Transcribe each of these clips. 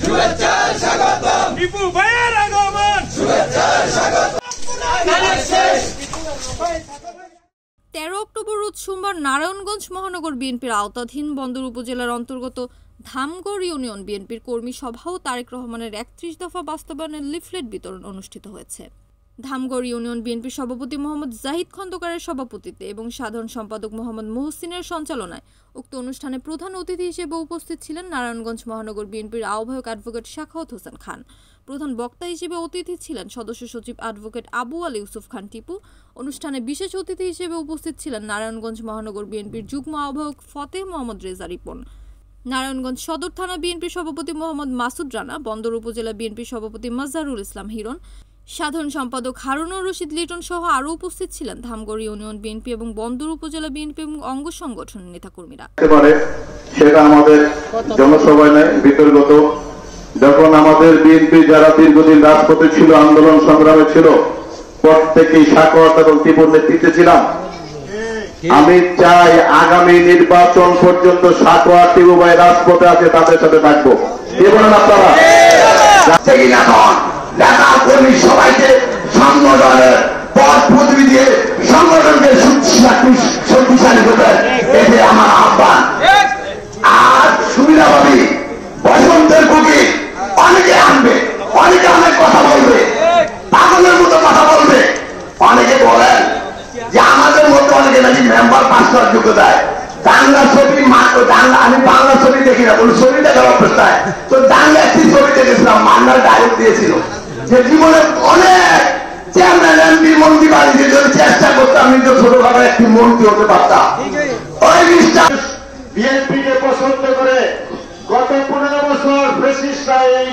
শুভেচ্ছা স্বাগতম টিপু ভাইয়ের আগমন শুভেচ্ছা স্বাগতম 13 অক্টোবর রোজ সোমবার নারায়ণগঞ্জ মহানগর বিএনপির আওতাধীন বন্দর উপজেলার অন্তর্গত ধামগড় ইউনিয়ন বিএনপির কর্মী সভা ও তারেক রহমানের 31 দফা বাস্তবায়নের লিফলেট বিতরণ অনুষ্ঠিত হয়েছে। ধামগড় ইউনিয়ন বিএনপির সভাপতি মোহাম্মদ জাহিদ খন্দকারের সভাপতিত্বে এবং সাধারণ সম্পাদক মোহাম্মদ মহসিনের সঞ্চালনায় উক্ত অনুষ্ঠানে প্রধান অতিথি হিসেবে উপস্থিত ছিলেন নারায়ণগঞ্জ মহানগর বিএনপির আহ্বায়ক অ্যাডভোকেট সাখাওয়াত হোসেন খান। প্রধান বক্তা হিসেবে অতিথি ছিলেন সদস্য সচিব অ্যাডভোকেট আবু আলী ইউসুফ খান টিপু। অনুষ্ঠানে বিশেষ অতিথি হিসেবে উপস্থিত ছিলেন নারায়ণগঞ্জ মহানগর বিএনপির যুগ্ম আহ্বায়ক ফতেহ মোহাম্মদ রেজা রিপন, নারায়ণগঞ্জ সদর থানা বিএনপির সভাপতি মোহাম্মদ মাসুদ রানা, বন্দর উপজেলা বিএনপির সভাপতি মাজহারুল ইসলাম হিরণ, সাধারণ সম্পাদক হারুনুর রশিদ লিটন সহ আরও উপস্থিত ছিলেন ধামগড় ইউনিয়ন বিএনপি এবং বন্দর উপজেলা বিএনপি এবং অঙ্গ সংগঠনের নেতাকর্মীরা। সেটা আমাদের জনসভায় নয়, বিতর্কত। যখন আমাদের বিএনপি যারা দীর্ঘদিন রাজপথে ছিল, আন্দোলন সংগ্রামে ছিল, প্রত্যেকেই সাখাওয়াত এবং টিপুর নেতৃত্বে ছিলাম। আমি চাই আগামী নির্বাচন পর্যন্ত সাখাওয়াত টিপু ভাই রাজপথে আছে, তাদের সাথে থাকবো। কি বলেন আপনারা? কর্মী সবাইকে সংগঠনের পথ পদবি দিয়ে সংগঠনকে শক্তিশালী করবে, এটি আমার আহ্বান। আর সুবিধাবাদী বসন্তের বুকে অনেকে আনবে, অনেকে অনেক কথা বলবে, পাগলের মতো কথা বলবে। অনেকে বলেন যে আমাদের মধ্যে অনেকে নাকি মেম্বার পাস করার যোগ্যতায় বাংলা ছবি আমি বাংলা ছবি দেখি না, কোন ছবি দেখার অবস্থায় তো বাংলা একটি ছবি দেখেছিলাম, মান্নার ডায়লগ দিয়েছিল যে জীবনে অনেক চেয়ারম্যান এমপি মন্ত্রী বাড়িতে যদি চেষ্টা করতাম আমি তো ছোটখাটো একটি মন্ত্রী হতে পারতাম। ওই বিএনপিকে পছন্দ করে গত 15 বছর ফ্যাসিস্টরা এই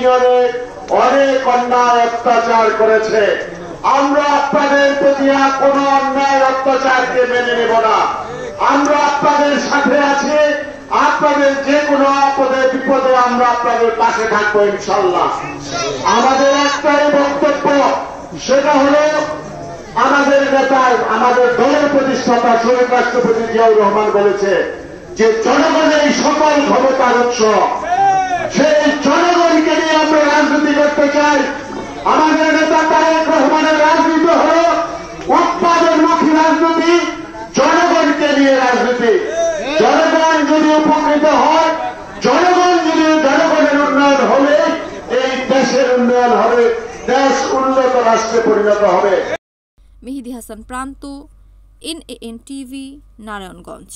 অনেক অন্যায় অত্যাচার করেছে। আমরা আপনাদের প্রতি কোন অন্যায় অত্যাচারকে মেনে নেব না। আমরা আপনাদের সাথে আছি, আপনাদের যে কোনো আপদে বিপদে আমরা আপনাদের পাশে থাকবো ইনশাল্লাহ। আমাদের একটাই বক্তব্য, সেটা হলো আমাদের নেতা, আমাদের দলের প্রতিষ্ঠাতা শহীদ রাষ্ট্রপতি জিয়াউর রহমান বলেছে যে জনগণের সকল ক্ষমতার উৎস। সেই জনগণকে নিয়ে আমরা রাজনীতি করতে চাই। আমাদের নেতা তারেক রহমানের রাজনীতি হল উৎপাদনমুখী রাজনীতি, জনগণকে নিয়ে রাজনীতি। জনগণ যদি উপকৃত হয়, জনগণের উন্নয়ন হবে, এই দেশের উন্নয়ন হবে, দেশ উন্নত রাষ্ট্রে পরিণত হবে। মেহেদী হাসান প্রান্ত, NAN TV, নারায়ণগঞ্জ।